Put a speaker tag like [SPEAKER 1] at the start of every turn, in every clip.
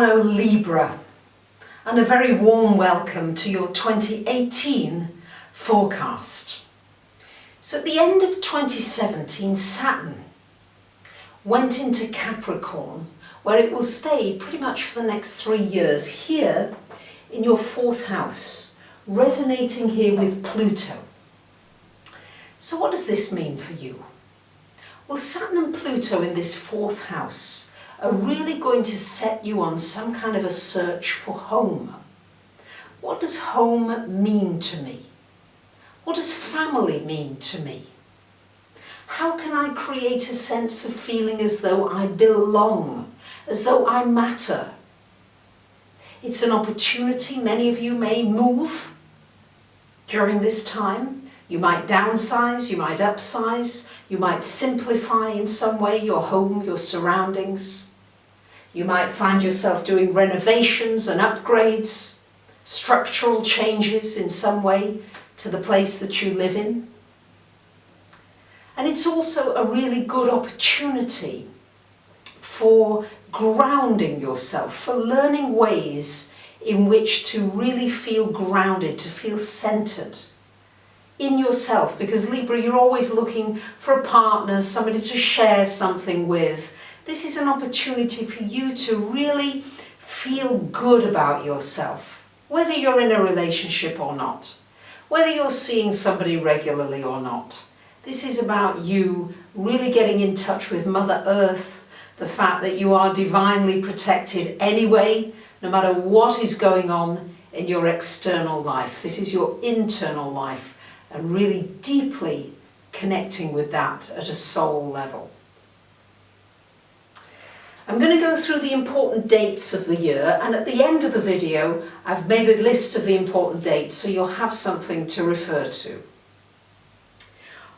[SPEAKER 1] Hello Libra, and a very warm welcome to your 2018 forecast. So at the end of 2017, Saturn went into Capricorn, where it will stay pretty much for the next 3 years, here in your 4th house, resonating here with Pluto. So what does this mean for you? Well, Saturn and Pluto in this 4th house are really going to set you on some kind of a search for home. What does home mean to me? What does family mean to me? How can I create a sense of feeling as though I belong, as though I matter? It's an opportunity. Many of you may move during this time. You might downsize, you might upsize, you might simplify in some way your home, your surroundings. You might find yourself doing renovations and upgrades, structural changes in some way to the place that you live in. And it's also a really good opportunity for grounding yourself, for learning ways in which to really feel grounded, to feel centered in yourself. Because Libra, you're always looking for a partner, somebody to share something with. This is an opportunity for you to really feel good about yourself, whether you're in a relationship or not, whether you're seeing somebody regularly or not. This is about you really getting in touch with Mother Earth, the fact that you are divinely protected anyway, no matter what is going on in your external life. This is your internal life, and really deeply connecting with that at a soul level. I'm going to go through the important dates of the year, and at the end of the video I've made a list of the important dates so you'll have something to refer to.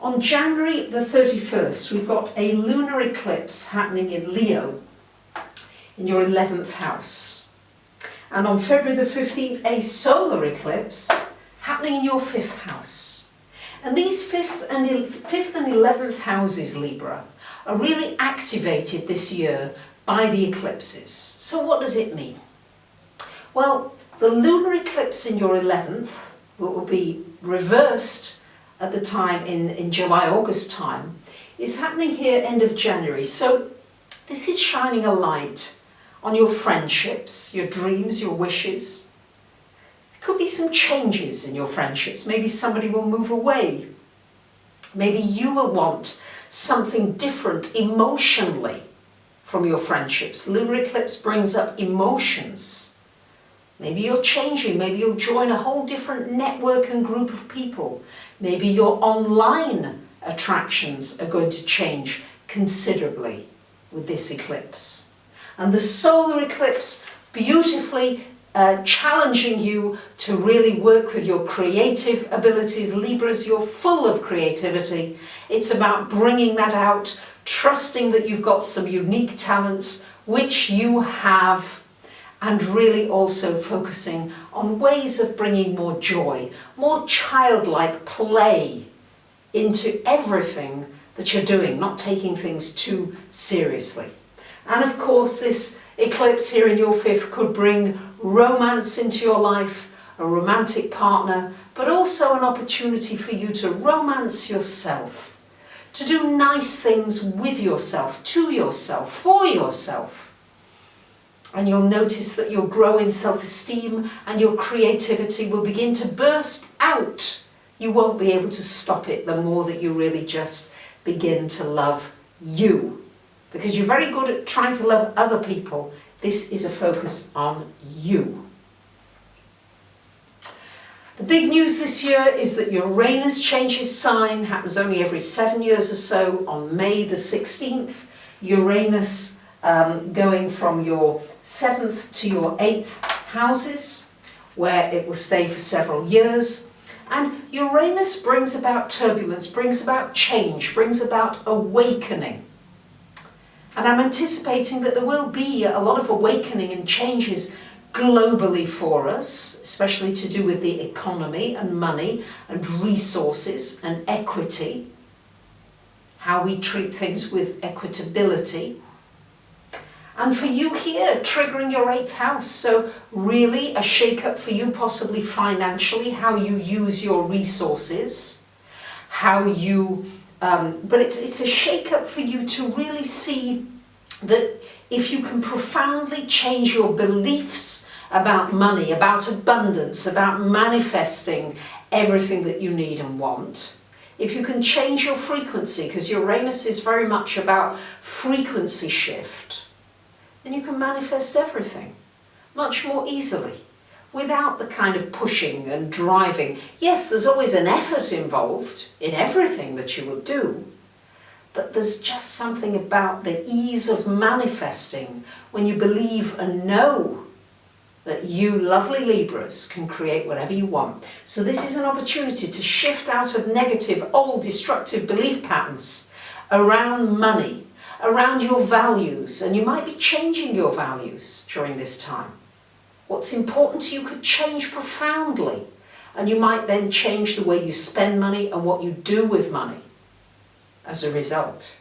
[SPEAKER 1] On January the 31st we've got a lunar eclipse happening in Leo in your 11th house. And on February the 15th a solar eclipse happening in your 5th house. And these 5th and 11th houses, Libra, are really activated this year by the eclipses. So what does it mean? Well, the lunar eclipse in your 11th will be reversed at the time in July-August time, is happening here end of January. So this is shining a light on your friendships, your dreams, your wishes. There could be some changes in your friendships. Maybe somebody will move away. Maybe you will want something different emotionally from your friendships. Lunar eclipse brings up emotions. Maybe you're changing. Maybe you'll join a whole different network and group of people. Maybe your online attractions are going to change considerably with this eclipse. And the solar eclipse beautifully challenging you to really work with your creative abilities. Libras, you're full of creativity. It's about bringing that out, trusting that you've got some unique talents, which you have, and really also focusing on ways of bringing more joy, more childlike play into everything that you're doing, not taking things too seriously. And of course, this eclipse here in your 5th could bring romance into your life, a romantic partner, but also an opportunity for you to romance yourself, to do nice things with yourself, to yourself, for yourself. And you'll notice that you'll grow in self-esteem and your creativity will begin to burst out. You won't be able to stop it the more that you really just begin to love you. Because you're very good at trying to love other people. This is a focus on you. The big news this year is that Uranus changes sign, happens only every 7 years or so. On May the 16th, Uranus going from your 7th to your 8th houses, where it will stay for several years. And Uranus brings about turbulence, brings about change, brings about awakening. And I'm anticipating that there will be a lot of awakening and changes globally for us, especially to do with the economy and money and resources and equity, how we treat things with equitability. And for you here, triggering your 8th house. So really a shake-up for you, possibly financially, how you use your resources, how you, but it's a shake-up for you to really see that if you can profoundly change your beliefs about money, about abundance, about manifesting everything that you need and want, if you can change your frequency, because Uranus is very much about frequency shift, then you can manifest everything much more easily without the kind of pushing and driving. Yes, there's always an effort involved in everything that you will do, but there's just something about the ease of manifesting when you believe and know that you, lovely Libras, can create whatever you want. So this is an opportunity to shift out of negative, old, destructive belief patterns around money, around your values, and you might be changing your values during this time. What's important to you could change profoundly, and you might then change the way you spend money and what you do with money as a result.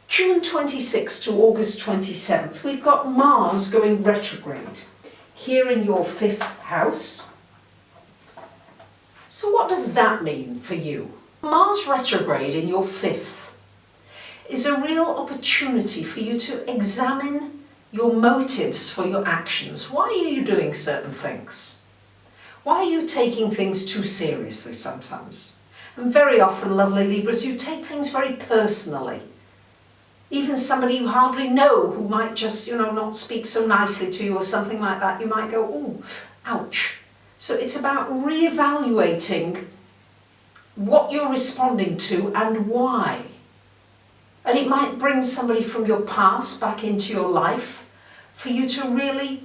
[SPEAKER 1] June 26th to August 27th, we've got Mars going retrograde here in your 5th house. So what does that mean for you? Mars retrograde in your 5th is a real opportunity for you to examine your motives for your actions. Why are you doing certain things? Why are you taking things too seriously sometimes? And very often, lovely Libras, you take things very personally. Even somebody you hardly know who might just, not speak so nicely to you or something like that, you might go, ooh, ouch. So it's about reevaluating what you're responding to and why. And it might bring somebody from your past back into your life for you to really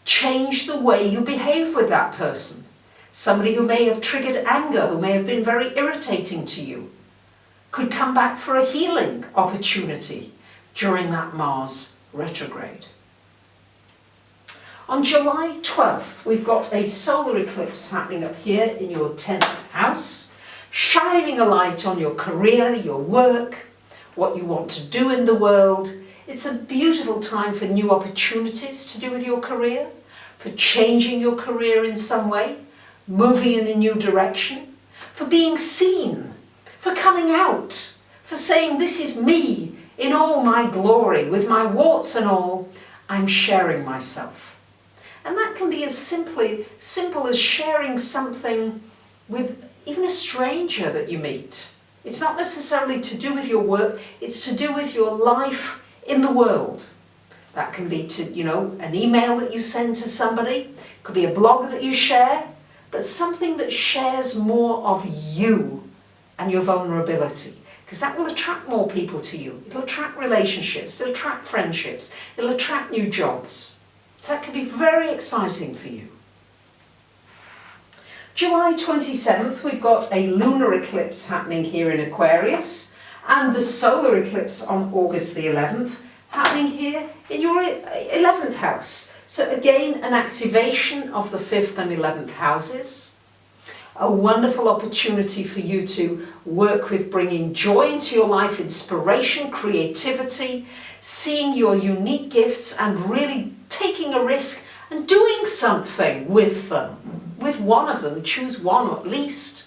[SPEAKER 1] change the way you behave with that person. Somebody who may have triggered anger, who may have been very irritating to you, could come back for a healing opportunity during that Mars retrograde. On July 12th, we've got a solar eclipse happening up here in your 10th house, shining a light on your career, your work, what you want to do in the world. It's a beautiful time for new opportunities to do with your career, for changing your career in some way, moving in a new direction, for being seen, for coming out, for saying, this is me in all my glory, with my warts and all, I'm sharing myself. And that can be as simple as sharing something with even a stranger that you meet. It's not necessarily to do with your work, it's to do with your life in the world. That can be an email that you send to somebody, it could be a blog that you share, but something that shares more of you and your vulnerability, because that will attract more people to you. It'll attract relationships, it'll attract friendships, it'll attract new jobs. So that can be very exciting for you. July 27th, we've got a lunar eclipse happening here in Aquarius, and the solar eclipse on August the 11th happening here in your 11th house. So again, an activation of the 5th and 11th houses. A wonderful opportunity for you to work with bringing joy into your life, inspiration, creativity, seeing your unique gifts and really taking a risk and doing something with them, with one of them, choose one at least,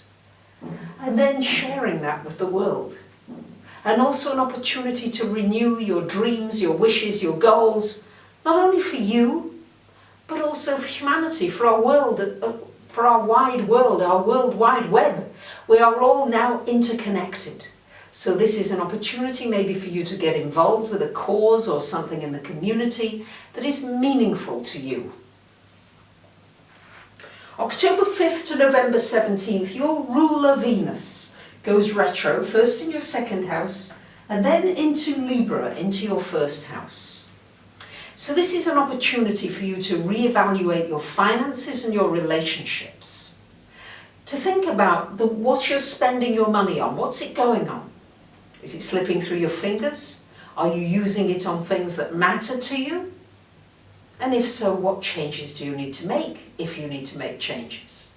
[SPEAKER 1] and then sharing that with the world. And also an opportunity to renew your dreams, your wishes, your goals, not only for you, but also for humanity, for our world, for our wide world, our world wide web. We are all now interconnected. So this is an opportunity maybe for you to get involved with a cause or something in the community that is meaningful to you. October 5th to November 17th, your ruler Venus goes retro, first in your 2nd house, and then into Libra, into your 1st house. So this is an opportunity for you to reevaluate your finances and your relationships. To think about what you're spending your money on. What's it going on? Is it slipping through your fingers? Are you using it on things that matter to you? And if so, what changes do you need to make, if you need to make changes?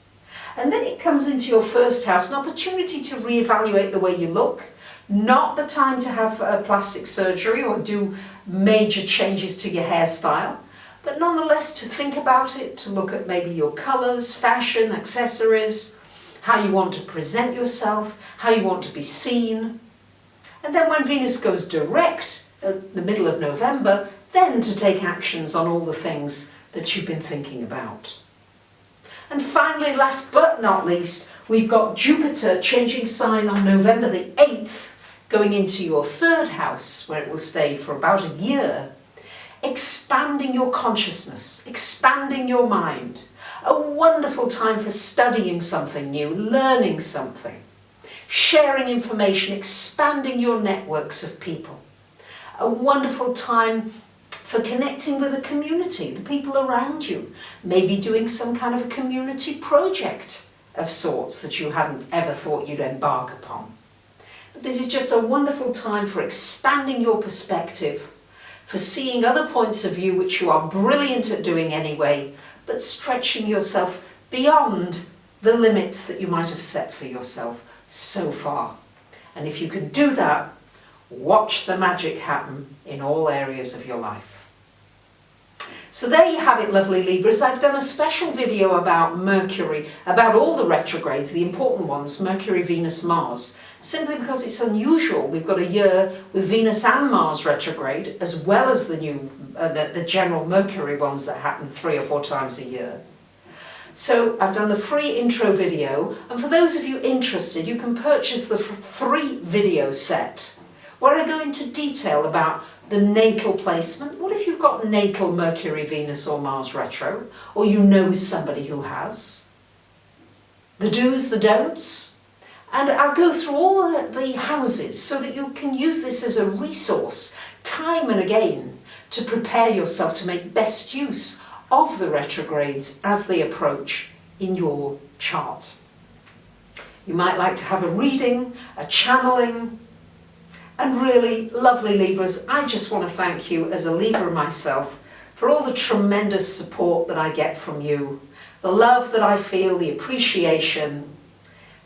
[SPEAKER 1] And then it comes into your 1st house, an opportunity to reevaluate the way you look, Not the time to have plastic surgery or do major changes to your hairstyle, but nonetheless to think about it, to look at maybe your colours, fashion, accessories, how you want to present yourself, how you want to be seen. And then when Venus goes direct at the middle of November, then to take actions on all the things that you've been thinking about. And finally, last but not least, we've got Jupiter changing sign on November the 8th, going into your 3rd house, where it will stay for about a year, expanding your consciousness, expanding your mind. A wonderful time for studying something new, learning something, sharing information, expanding your networks of people. A wonderful time for connecting with a community, the people around you, maybe doing some kind of a community project of sorts that you hadn't ever thought you'd embark upon. But this is just a wonderful time for expanding your perspective, for seeing other points of view which you are brilliant at doing anyway, but stretching yourself beyond the limits that you might have set for yourself so far. And if you can do that, watch the magic happen in all areas of your life. So there you have it, lovely Libras. I've done a special video about Mercury, about all the retrogrades, the important ones, Mercury, Venus, Mars, simply because it's unusual. We've got a year with Venus and Mars retrograde, as well as the the general Mercury ones that happen 3 or 4 times a year. So I've done the free intro video, and for those of you interested, you can purchase the free video set, where I go into detail about the natal placement. What if you've got natal Mercury, Venus or Mars retro, or you know somebody who has? The do's, the don'ts. And I'll go through all the houses so that you can use this as a resource, time and again, to prepare yourself to make best use of the retrogrades as they approach in your chart. You might like to have a reading, a channeling, and really, lovely Libras, I just want to thank you as a Libra myself for all the tremendous support that I get from you, the love that I feel, the appreciation.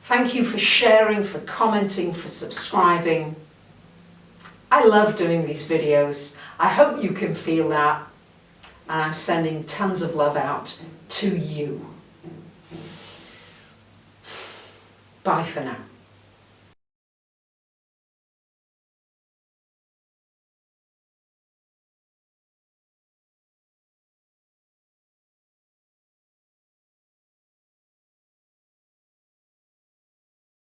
[SPEAKER 1] Thank you for sharing, for commenting, for subscribing. I love doing these videos. I hope you can feel that. And I'm sending tons of love out to you. Bye for now.